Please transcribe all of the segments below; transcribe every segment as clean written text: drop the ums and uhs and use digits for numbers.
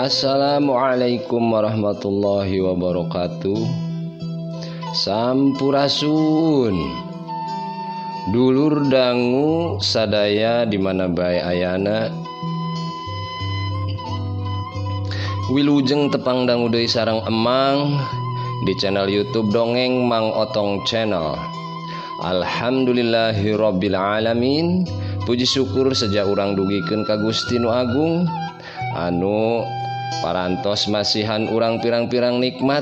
Assalamualaikum warahmatullahi wabarakatuh. Sampurasun dulur dangu sadaya di mana bae ayana. Wilujeng tepang dangu deui sareng emang di channel YouTube Dongeng Mang Otong Channel. Alhamdulillahirabbil alamin. Puji syukur sejak urang dugikeun ka Gusti Nu Agung anu parantos masihan urang pirang-pirang nikmat.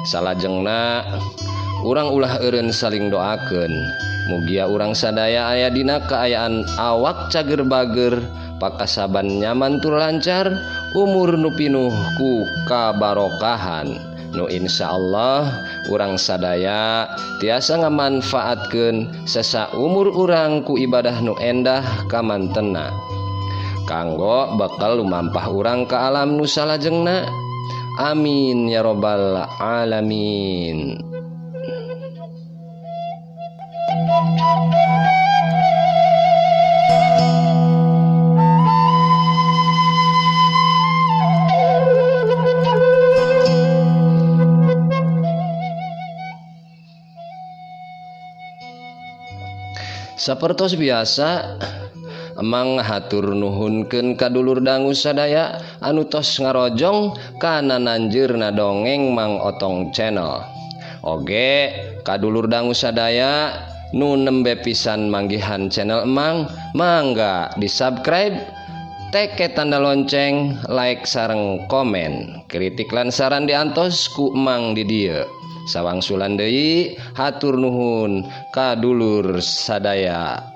Salajengna urang ulah eureun saling doakeun mugia urang sadaya aya dina kaayaan awak cager bager, pakasaban nyaman tur lancar, umur nu pinuh ku kabarokahan nu insyaallah urang sadaya tiasa ngamanfaatkeun sesa umur urang ku ibadah nu endah kamantena kanggo bakal lumampah urang ka alam nu salajengna. Amin ya robbal alamin. Sapertos biasa emang hatur nuhunkeun ka dulur dangu sadaya anu tos ngarojong kana nanjeurna Dongeng Mang Otong Channel. Oge ka dulur dangu sadaya nu nembe pisan manggihan channel emang, mangga di subscribe, teke tanda lonceng, like sareng komen. Kritik lan saran diantos ku emang di dieu. Sawangsulan deui hatur nuhun ka dulur sadaya.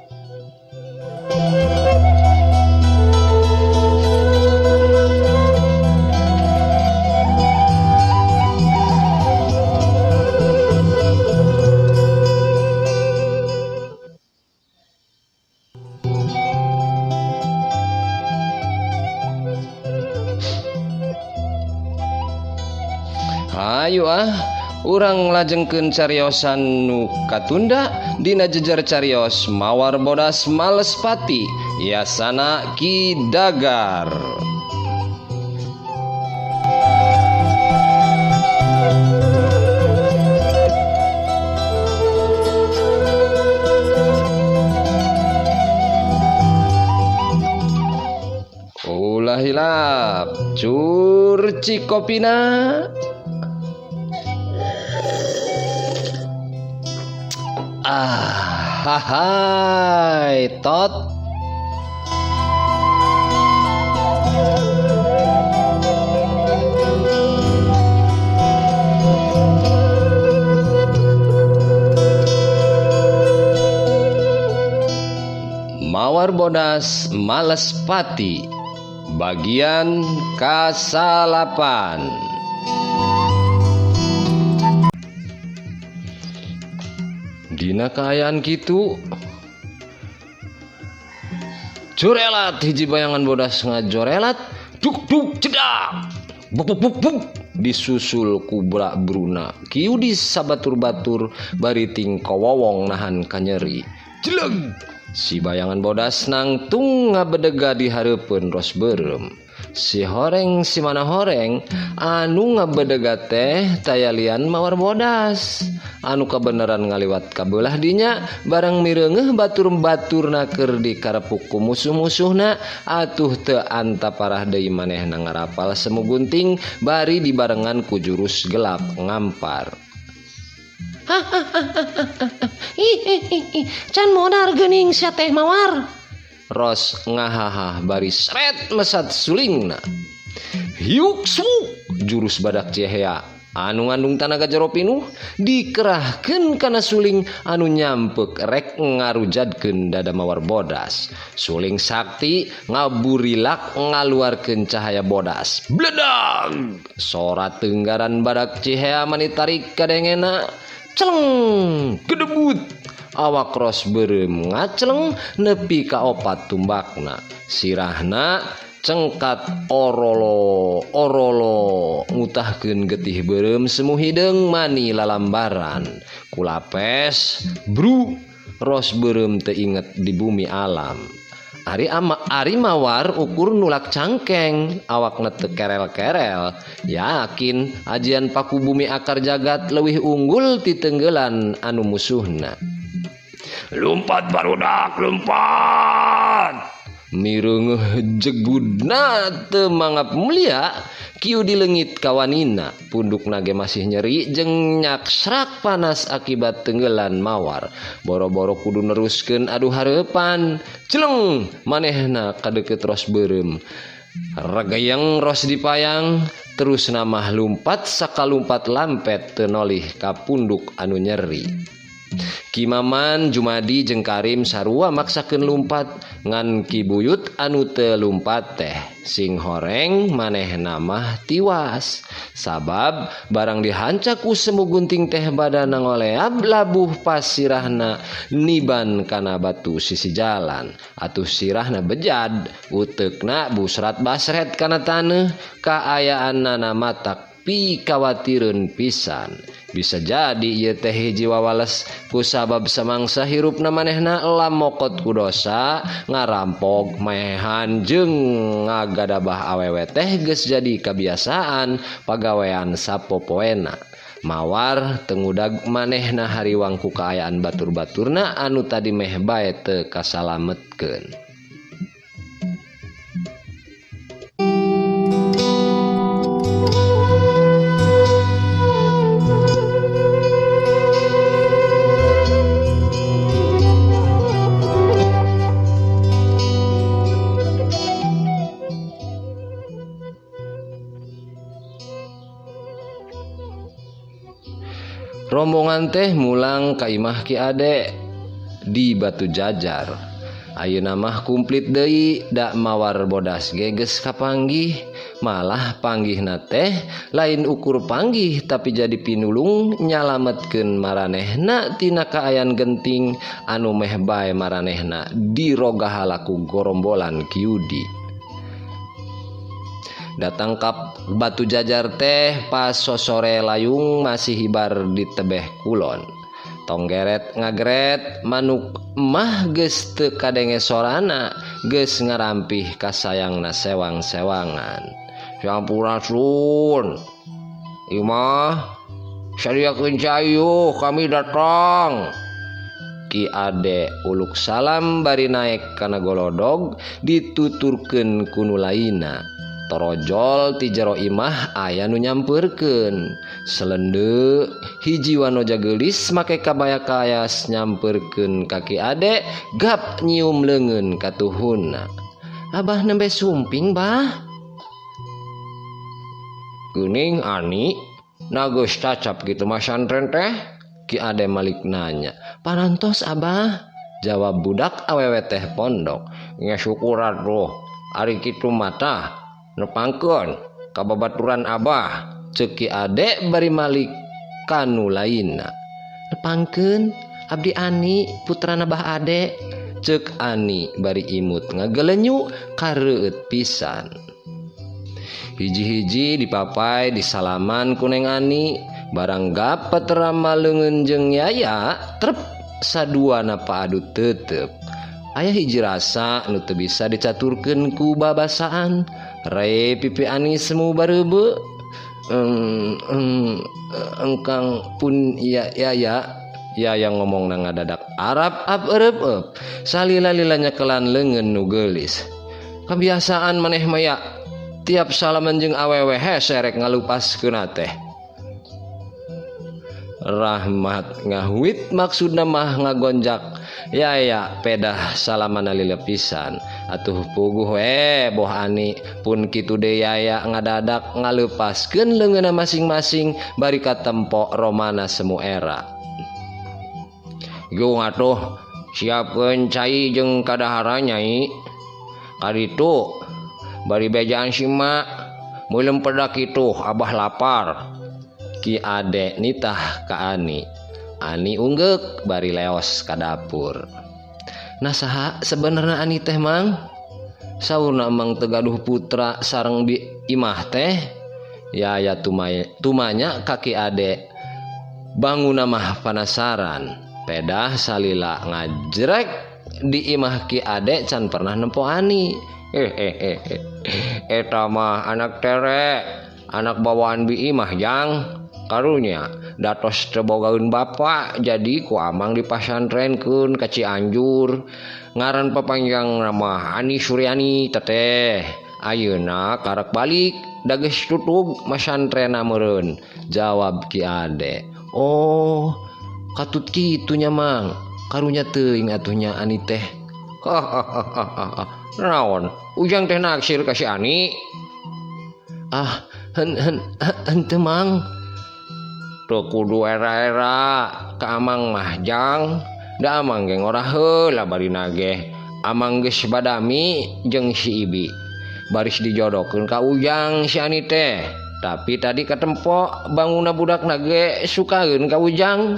Hayu urang lajengkeun cariosan nu katunda dina jejer carios Mawar Bodas Malespati yasana Ki Dagar. Ulah hilap curci kopina. Hai tot Mawar Bodas Malespati bagian kasalapan. Dina kaayaan kitu jorelat hiji bayangan bodas ngajorelat duk duk cedak buk buk buk buk disusul ku brak bruna kieu disabatur-batur bari ting kawowong nahan kanyeri jeleg si bayangan bodas nangtung ngabedega di hareupeun ros beureum. Si horeng si mana horeng anu ngabedega teh tayalian Mawar Bodas anu kabeneran ngaliwat kabelah dinya barang mireungeuh batur-baturna keur dikarepuk ku musuh-musuhna atuh teu anta parah deui manehna ngarapal semu gunting bari dibarengan ku jurus gelap ngampar. Can modar geuning sia teh Mawar. Ros ngahaha bari sret mesat sulingna. Hiuk su jurus badak cehea anu ngandung tanaga jero pinuh dikerahkeun kana suling anu nyampeuk rek ngarujadkeun dada Mawar Bodas. Suling sakti ngaburilak ngaluarkeun cahaya bodas. Bledag! Sora teunggaran badak cehea manitarik kadengena. Celeng gedebut. Awak ros beureum ngaceleng nepi ka opat tumbakna. Sirahna cengkat orolo ngutahkeun getih beureum semu hideung mani lalambaran. Kulapes bru ros beureum teu inget di bumi alam. Ari mawar ukur nulak cangkeng awakna teu kerel-kerel, yakin ajian paku bumi akar jagat leuwih unggul ti tenggelan anu musuhna. Lumpat barudak, lumpat! Mireungeuh jegudna teu mangap mulia, kieu di leungit kawanina, pundukna ge masih nyeri jeung nyaksrak panas akibat tenggelan mawar. Boro-boro kudu neruskeun adu hareupan. Celeng manehna kadeukeut ros beureum. Ragayang ros dipayang, terus namah lumpat sakalumpat lampet teu nolih ka punduk anu nyeri. Ki Maman, Jumadi jeung Karim sarua maksakeun lumpat ngan Ki Buyut anu teu lumpat teh sing horeng manehna mah tiwas. Sabab barang dihancak ku semu gunting teh badana ngoleab labuh pas sirahna niban kana batu sisi jalan. Atuh sirahna bejad, uteukna busrat basret kana taneuh, kaayaanna matak pikawatireun pisan. Bisa jadi ieu teh hiji wawales kusabab samangsa hirupna manehna lamokot ku dosa, ngarampok, maehan jeung ngagadabah awewe teh geus jadi kabiasaan pagawean sapopoena. Mawar tengudag manehna hariwang ku kaayaan batur-baturna anu tadi meh bae teu kasalametkeun. Rombongan teh mulang ka imah Ki Ade di Batu Jajar. Ayeuna mah kumplit deui, da mawar bodas ge geus kapanggih. Malah panggihna teh lain ukur panggih tapi jadi pinulung nyalametkeun maranehna tina kaayaan genting anu meh bae maranehna dirogahala ku gorombolan Ki Yudi. Datang ka Batu Jajar teh pas sosore layung masih hibar di tebeh kulon. Tonggeret ngagret manuk mah geus teu kadenge sorana, geus ngarampih ka sayangna sewang-sewangan. Sampurasun. Ieu mah sadiakeun cayuh kami datang. Ki Ade uluk salam bari naek kana golodog dituturkeun ku nu lainna. Torojol ti jero imah aya nu nyampeurkeun. Selendeu hiji wanoja geulis make kabaya kaas nyampeurkeun ka Ki Ade gap nyium leungeun ka tuhunna. Abah nembe sumping, Bah? Geuning Ani, na geus cacap kitu mah santren teh? Ki Ade malik nanya. Parantos Abah, jawab budak awewe teh pondok. Nya syukuran roh, ari kitu mah tah nepangkeun ka babaturan Abah, ceuk Ki Ade bari malik kanu lainna. Nepangkeun abdi Ani putrana Bah Ade, ceuk Ani bari imut ngagelenyu kareueut pisan. Hiji-hiji dipapai disalaman ku Neng Ani, barang gapet rama leungeun jeung Yaya trep saduana paadu teuteup. Aya hiji rasa nu teu bisa dicaturkeun ku babasaan. Re pipi Ani semu bareube. Engkang pun Yaya ngomongna ngadadak Arab eueup. Salila-lila nyekelan leungeun nu geulis. Kebiasaan maneh maya tiap salaman jeung awewe hese rek ngalupaskeun teh. Rahmat ngahuit maksudna mah ngagonjak Yaya pedah salamana lila pisan. Atuh puguh we boh Ani, pun kitu deui Yaya ngadadak ngaleupaskeun leungeunna masing-masing bari katempo romana semu era. Gung atuh siapkeun cai jeung kadahara Nyai. Kaditu bari bejaan si mak, meulem pedak kitu Abah lapar. Ki Ade nitah ka Ani. Ani unggek bari leos ka dapur. Nah saha sebenarnya Ani teh Mang? Saurna Mang teu gaduh putra sareng di imah teh. Yaya tumanya ka Ki Ade. Banguna mah panasaran. Pedah salila ngajrek di imah Ki Ade can pernah nempo ani. Eta mah anak tere, anak bawaan bi imah yang karunya datos teu bogaeun bapa, jadi ku amang dipasantrenkeun ka Cianjur. Ngaran papanjang nama Ani Suryani teteh. Ayeuna karek balik da geus tutug masantrenna meureun, jawab Ki Ade. Oh, katut kitunya mang, karunya teuing atuhnya Ani teh. Naon, ujang teh naksir ka si Ani? Ah, henteu mang. Teu kudu era-era ka amang mah jang, da amang ge ngora heula barina ge. Amang geus badami jeung si Ibi. Baris dijodokeun ka ujang si Ani teh. Tapi tadi katempo banguna budakna ge sukaeun ka ujang.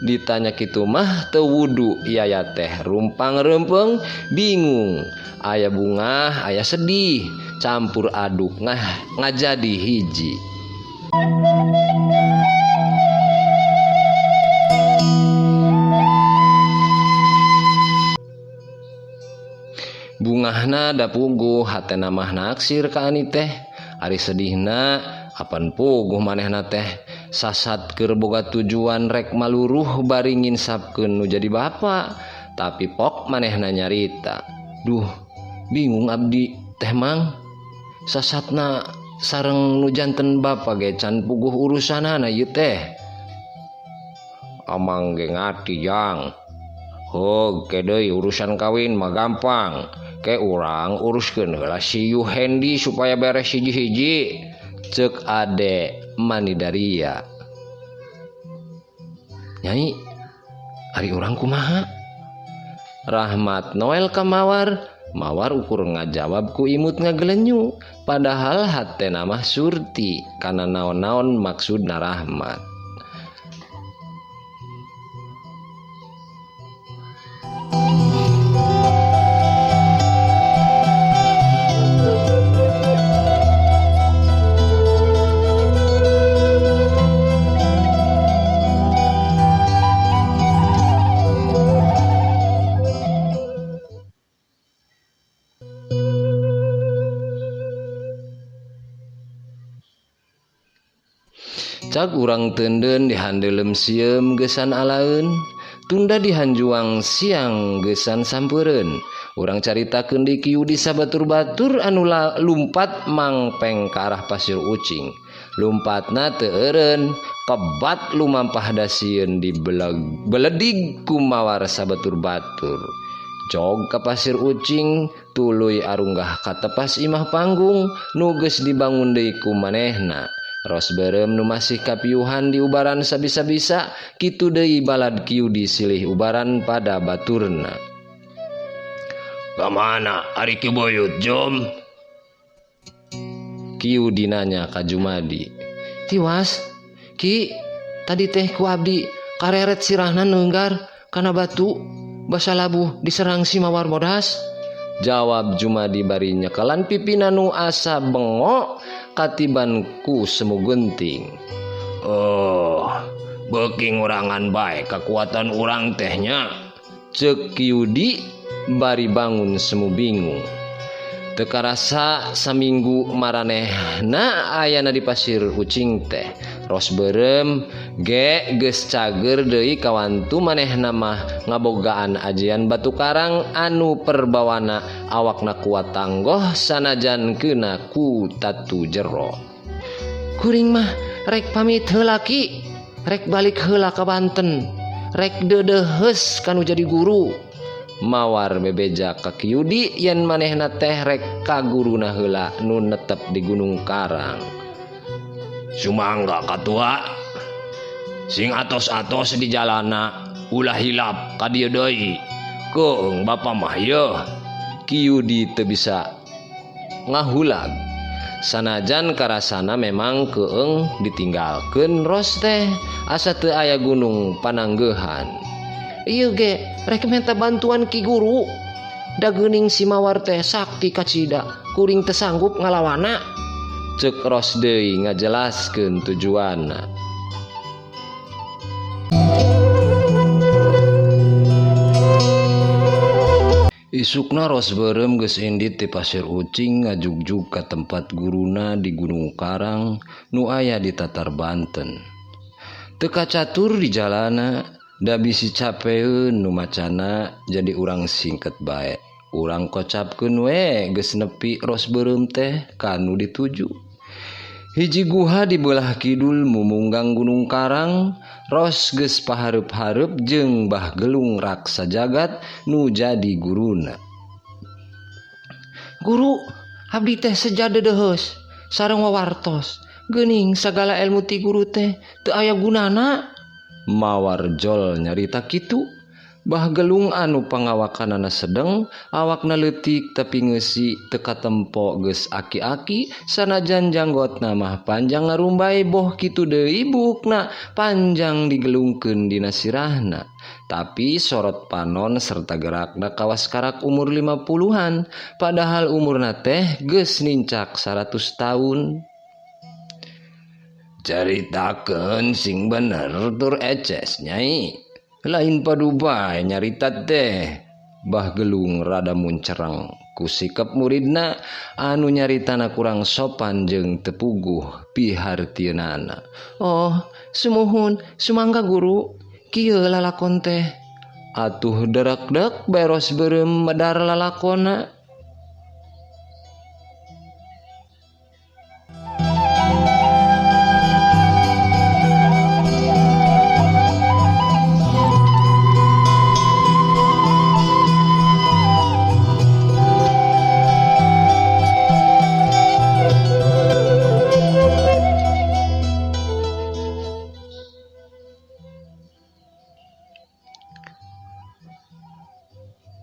Ditanya kitu mah teu wudu yaya teh rumpang rempeng bingung, aya bungah aya sedih campur aduk ngajadi hiji. Bungahna da puguh hatena mah naksir ka Ani teh, ari sedihna apan puguh manehna teh sasat keur boga tujuan rek maluruh bari nginsapkeun nu jadi bapa, tapi pok manehna nyarita. Duh, bingung abdi teh mang, sasatna sareng nu janten bapa ge can puguh urusanana ieu teh. Amang ge ngati jang. Hog ke deui urusan kawin mah gampang. Ke urang uruskeun heula si Yuhendi supaya beres hiji-hiji, ceuk Ade Manidaria. Nyai, ari urang kumaha? Rahmat Noel ka Mawar. Mawar ukur ngajawab ku imut ngagelenyu, padahal hatena mah surti kana naon-naon maksudna Rahmat. Cak urang teunden dihandelem sieum geusan alaeun, tunda dihanjuang siang geusan sampeureun. Urang caritakeun di kieu di sabatur-batur anu lumpat mangpeng ka arah Pasir Ucing. Lumpatna teu eureun, kebat lumampah da sieun dibeledig ku Mawar sabatur-batur. Jog ka Pasir Ucing, tuluy arunggah ka tepas imah panggung nu geus dibangun deui ku manehna. Ros beureum nu masih kapiuhan di ubaran sabisa-bisa, kitu deui balad kieu disilih ubaran pada baturna. Kamana ari Ki Boyut Jom? Kieu dinanya ka Jumadi. Tiwas, Ki, tadi teh ku abdi kareret sirahna neunggar kana batu basa labuh diserang si Mawar Modas. Jawab Jumadi bari nyekelan pipina nu asa bengok katiban ku semu genting. Oh, beuki ngurangan bae kekuatan urang tehnya, ceuk Yudi bari bangun semu bingung. Teu karasa saminggu maranehna ayana di Pasir Ucing teh. Ros beureum ge geus cager deui kawantu manehna mah ngabogaan ajian batu karang anu perbawana awakna kuat tanggoh sanajan keuna ku tatu jero. Kuring mah rek pamit heula Ki, rek balik heula ka Banten, rek deudeheus kanu jadi guru. Mawar bebeja ka Yudi yen manehna teh rek ka guruna heula nu netep di Gunung Karang. Sumangga katua, sing atos-atos di jalana ulah hilap ka dieu deui. Keung bapa mah yeuh. Ki Yudi teu bisa ngahulag. Sanajan karasana memang keung ditinggalkeun Ros teh asa teu aya gunung pananggehan. Ieu ge rek minta bantuan Ki Guru. Da geuning si Mawar teh sakti kacida, kuring teu sanggup ngalawana. Ceuk Ros deui ngajelaskeun tujuanna. Isukna Ros berem geus indit ti Pasir Ucing ngajugjug ka tempat guruna di Gunung Karang nu aya di Tatar Banten. Teu kacatur di jalana da bisi capeun nu macana jadi urang singket bae. Urang kocapkeun we geus nepi Ros berem teh ka anu dituju. Hiji guha di belah kidul mumunggang Gunung Karang, Ros geus pahareup-hareup jeung Bah Gelung raksa jagat nu jadi guruna. Guru, abdi teh sejada deheus sareng wawartos. Geuning sagala ilmu ti guru teh teu aya gunana. Mawar Jol nyarita kitu. Bah Gelung anu pangawakanana sedeng, awakna leutik tapi ngeusi teu katempo geus aki-aki, sanajan janggotna mah panjang ngarumbai boh kitu deui bukna panjang digelungkeun dina sirahna. Tapi sorot panon serta gerakna kawas karak umur 50-an, padahal umurna teh geus nincak 100 tahun. Caritakeun sing bener tur eces Nyai. Lain padubai nyarita teh. Bah Gelung rada muncereng ku sikap muridna anu nyaritana kurang sopan jeung teu puguh pihartieunana. Oh, sumuhun, sumangga guru. Kieu lalakon teh. Atuh derak-dek beros berem medar lalakonna.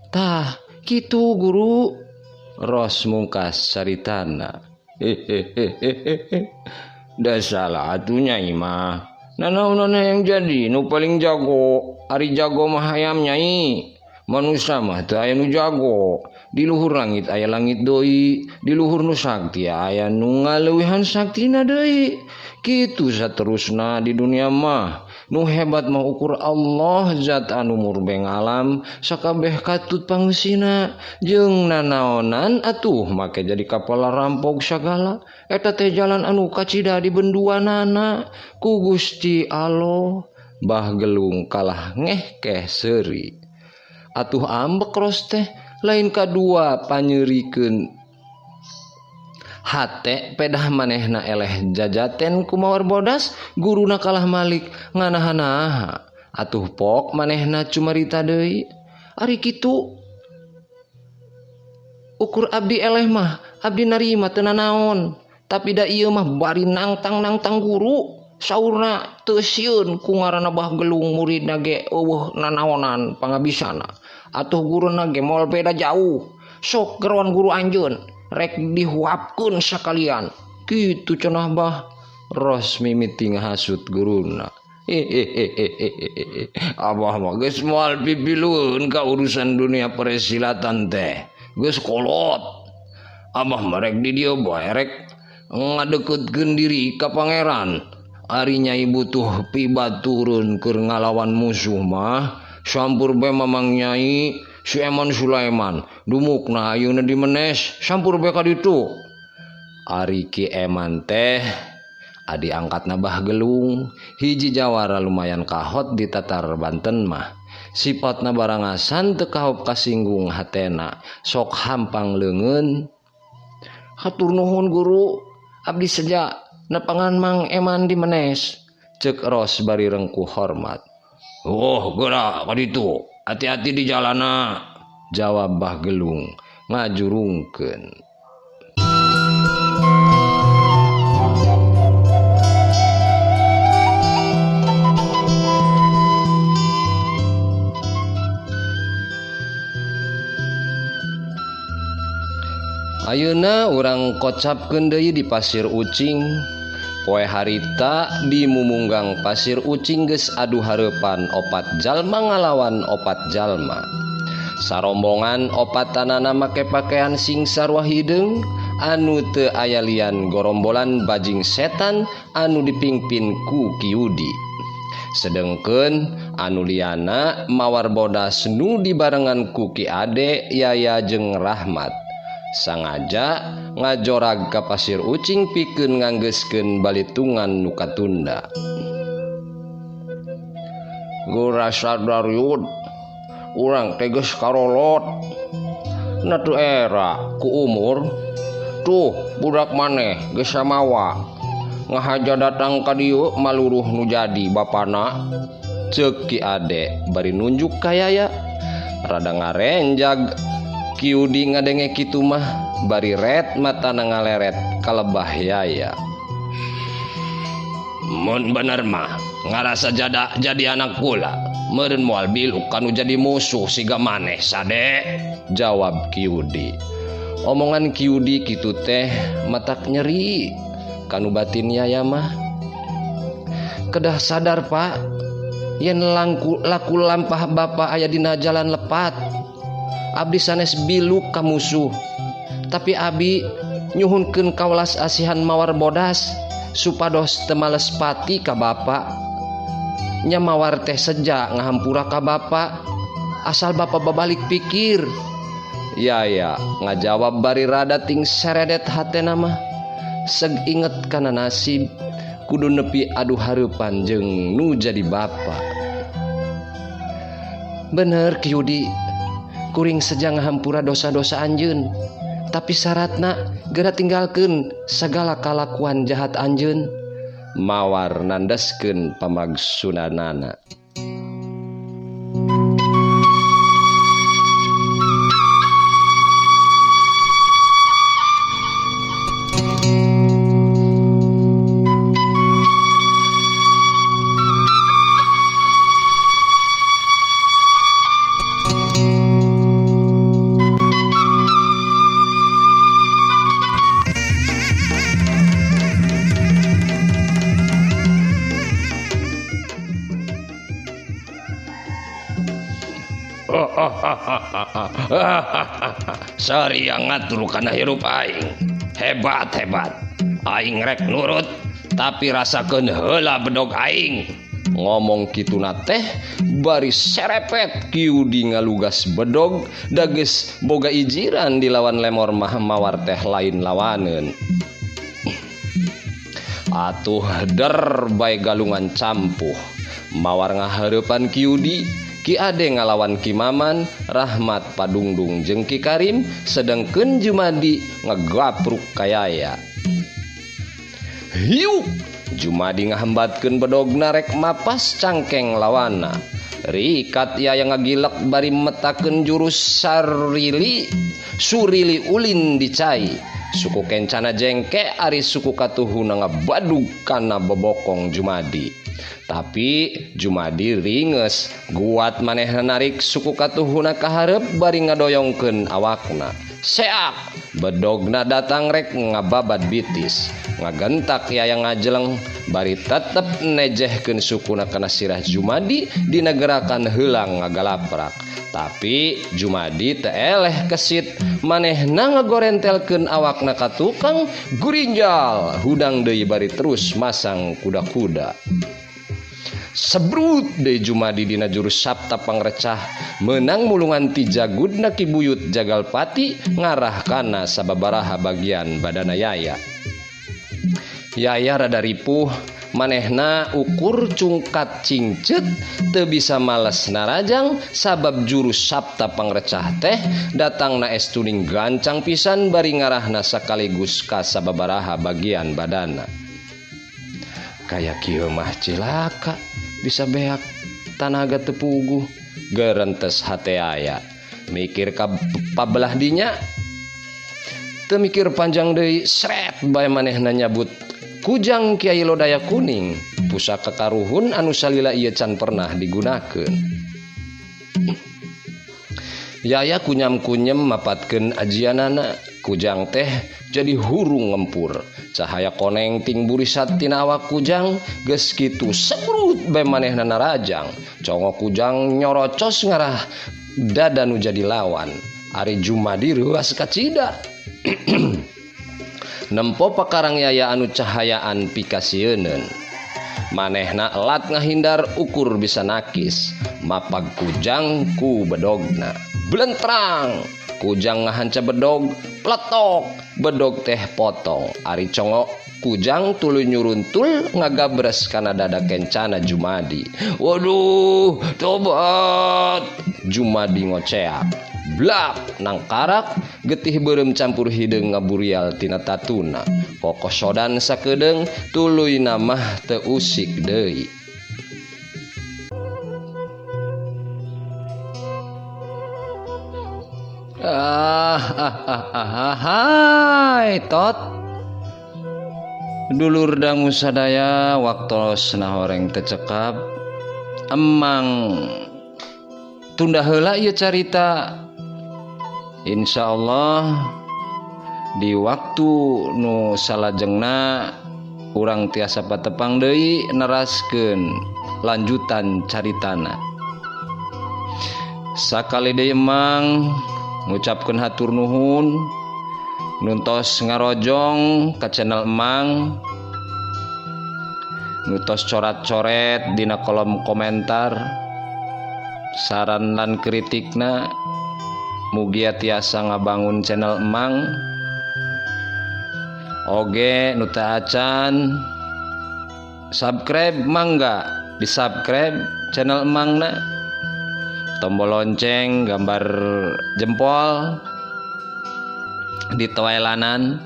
Tah, kitu guru. Ros mungkas caritana. Da salah atuh Nyai mah. Nanaonana yang jadi nu paling jago. Ari jago mah hayam Nyai. Manusia mah teu aya nu jago. Di luhur langit aya langit deui, di luhur nu sakti aya nu ngaleuwihan saktina deui. Kitu saterusna di dunia mah. Nu hebat mah ukur Allah zat anu murbeng alam sakabeh katut pangeusina jeung nanaonan atuh make jadi kapala rampok sagala eta teh jalan anu kacida di benduanana ku Gusti Allah. Bah Gelung kalah ngehkeh seuri. Atuh ambek Ros teh lain kadua panyeurikeun hate pedah manehna eleh jajaten ku mawar bodas, guruna kalah malik nganaha-naha. Atuh pok manehna cumarita deui. Ari kitu ukur abdi eleh mah abdi narima teu nanaon, tapi da ieu mah bari nangtang guru. Saurna teu sieun ku ngaranna Bah Gelung muridna ge eueuh nanaonan pangabisana. Atuh guruna ge moal beda jauh. Sok geroan guru anjeun rek dihuapkeun sakalian. Kitu cenah Bah. Ros mimiti ngahasut guruna. Abah mah geus moal pipilueun ka urusan dunia peresilatan teh. Geus kolot. Abah mah rek di dieu bae rek ngadeukeutkeun diri ka pangeran. Ari Nyai butuh pibaturun keur ngalawan musuh mah sampur bae Mamang Nyai si Eman Sulaiman dumukna ayeuna di Menes sampur bae ka ditu. Ari Ki Eman teh adi angkatna Bah Gelung, hiji jawara lumayan kahot di Tatar Banten mah. Sipatna barangasan teu kahop kasinggung hatena, sok hampang leungeun. Hatur nuhun guru, abdi seja nepangan Mang Eman di Menes, ceuk Ros bari rengkuh hormat. Oh, geura ka ditu. Hati-hati di jalana, jawab Bah Gelung ngajurungkeun. Ayeuna urang kocapkeun deui di Pasir Ucing. Poe harita di mumunggang Pasir Ucing geus adu hareupan opat jalma ngalawan opat jalma. Sarombongan opatanana make pakean sing sarua hideung anu teu aya lian gorombolan bajing setan anu dipingpin ku Ki Yudi. Sedengkeun anu liana mawar bodas nu dibarengan ku Ki Ade, Yaya jeung Rahmat sangaja ngajorag ka pasir ucing pikeun nganggeuskeun balitungan nu katunda. Gura sadariud urang teges karolot natu era ku umur tuh budak maneh geus samawa ngahaja datang ka dieu maluruh nu jadi bapana, ceuk Ki Ade bari nunjuk ka Yaya. Rada ngarenjag Kiudi ngadenge kitu mah bari ret matana ngaleret ka lebah Yaya. Mun bener mah ngarasa jadi anak kula, meureun moal biluk kanu jadi musuh siga maneh sade, jawab Kiudi. Omongan Kiudi kitu teh matak nyeri kanu batin Yaya mah. Kedah sadar Pak, yen laku lampah bapa aya dina jalan lepat, abdi sanes biluk ka musuh. Tapi abi nyuhunkeun kawelas asihan mawar bodas supados teu males pati ka bapa. Nya mawar teh seja ngahampura ka bapa asal bapa babalik pikir. Yaya ngajawab bari rada ting seredet hatena mah. Seg inget kana nasib kudu nepi adu hareupan jeung nu jadi bapa. Bener Kiudi, kuring seja ngahampura dosa-dosa anjeun, tapi syaratna geura tinggalkeun sagala kalakuan jahat anjeun. Mawar nandaskeun pamagsunanana. Sari yang ngatur kana hirup aing. Hebat. Aing rek nurut, tapi rasakeun heula bedog aing. Ngomong kituna teh bari serepet Kiudi ngalugas bedog da geus boga ijiran dilawan lemor mah mawar teh lain lawaneun. Atuh der bae galungan campuh. Mawar ngahareupan Kiudi, Ki Ade ngalawan Ki Maman, Rahmat Padungdung jeung Ki Karim, sedengkeun Jumadi ngagapruk ka Yaya. Hiu, Jumadi ngahambatkeun bedogna rek mapas cangkeng lawanna. Rikat Yaya ngagilek bari metakeun jurus surili ulin dicai. Suku kencana jengke ari suku katuhuna ngabadug kana bebokong Jumadi. Tapi Jumadi ringes, guat manehna narik suku katuhuna ka hareup bari ngadoyongkeun awakna. Seak, bedogna datang rek ngababad bitis. Ngagentak Yaya ngajeleng bari tetep nejehkeun sukuna kana sirah Jumadi dina gerakan heulang ngagalaprak. Tapi Jumadi teu eleh kesit, manehna ngagorentelkeun awakna ka tukang gurinjal. Hudang deui bari terus masang kuda-kuda. Sebrut deui Jumadi dina jurus sabta pangrecah, meunang mulungan ti jagudna Ki Buyut Jagalpati ngarah kana sababaraha bagian badana Yaya. Yaya rada ripuh, manehna ukur cungkat cingceut teu bisa males narajang sabab jurus sabta pangrecah teh datangna estuning gancang pisan bari ngarahna sakaligus ka sababaraha bagian badana. Kaya kieu mah cilaka, bisa beak tanaga teu puguh, geurentes hate Yaya. Mikir ka pabelah dinya, teu mikir panjang deui, sret bae manehna nyabut kujang Kiai Lodaya Kuning, pusaka karuhun anu salila ieu can pernah digunakeun. Yaya kunyam-kunyem mapatkeun ajianana, kujang teh jadi hurung ngempur. Cahaya koneng ting burisat tina awak kujang, geus kitu sebrut bae manehna narajang. Congo kujang nyorocos ngarah dada nu jadi lawan. Ari Jumadi reuas kacida. Nempo pakarang Yaya anu cahayaan pikasieun. manehna elat ngahindar ukur bisa nakis mapag kujang ku bedogna belentrang kujang ngahanca bedog pletok bedog teh potong ari congok kujang tuluy nyuruntul ngagabres kana dada kencana Jumadi. Waduh, tobat. Jumadi ngoceak. Blak nangkarak getih beureum campur hideung ngaburial tina tatuna. Kokosodan sakedeung tuluy namah teu usik deui. Hai tot dulur dangu sadaya waktos nahoreng tecekap emang tunda heula ieu carita insyaallah di waktu nu salajengna urang tiasa patepang deui neraskeun lanjutan caritana sakali deui emang ngucapkeun hatur nuhun nuntos ngarojong ka channel emang nuntos coret-coret dina kolom komentar saran lan kritikna mugi tiasa ngabangun channel emang oge nu teu acan subscribe mangga di subscribe channel emangna tombol lonceng gambar jempol ditoelanan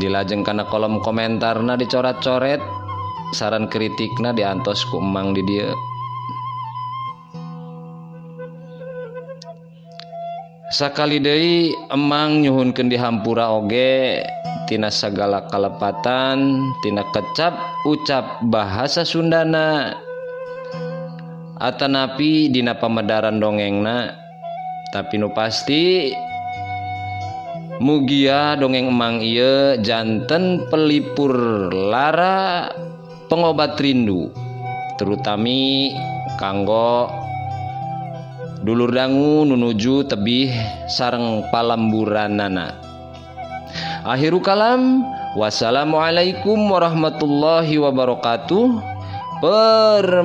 dilajeng kana kolom komentarna dicoret-coret saran kritikna diantos ku emang di dieu sakali deui emang nyuhunkeun dihampura oge tina sagala kalepatan tina kecap ucap bahasa Sundana atanapi dina pamedaran dongengna tapi nu pasti mugia dongeng emang ieu janten pelipur lara pengobat rindu terutami kanggo dulur dangu nunuju tebih sareng palemburanana. Akhiru kalam wassalamualaikum warahmatullahi wabarakatuh. Permios.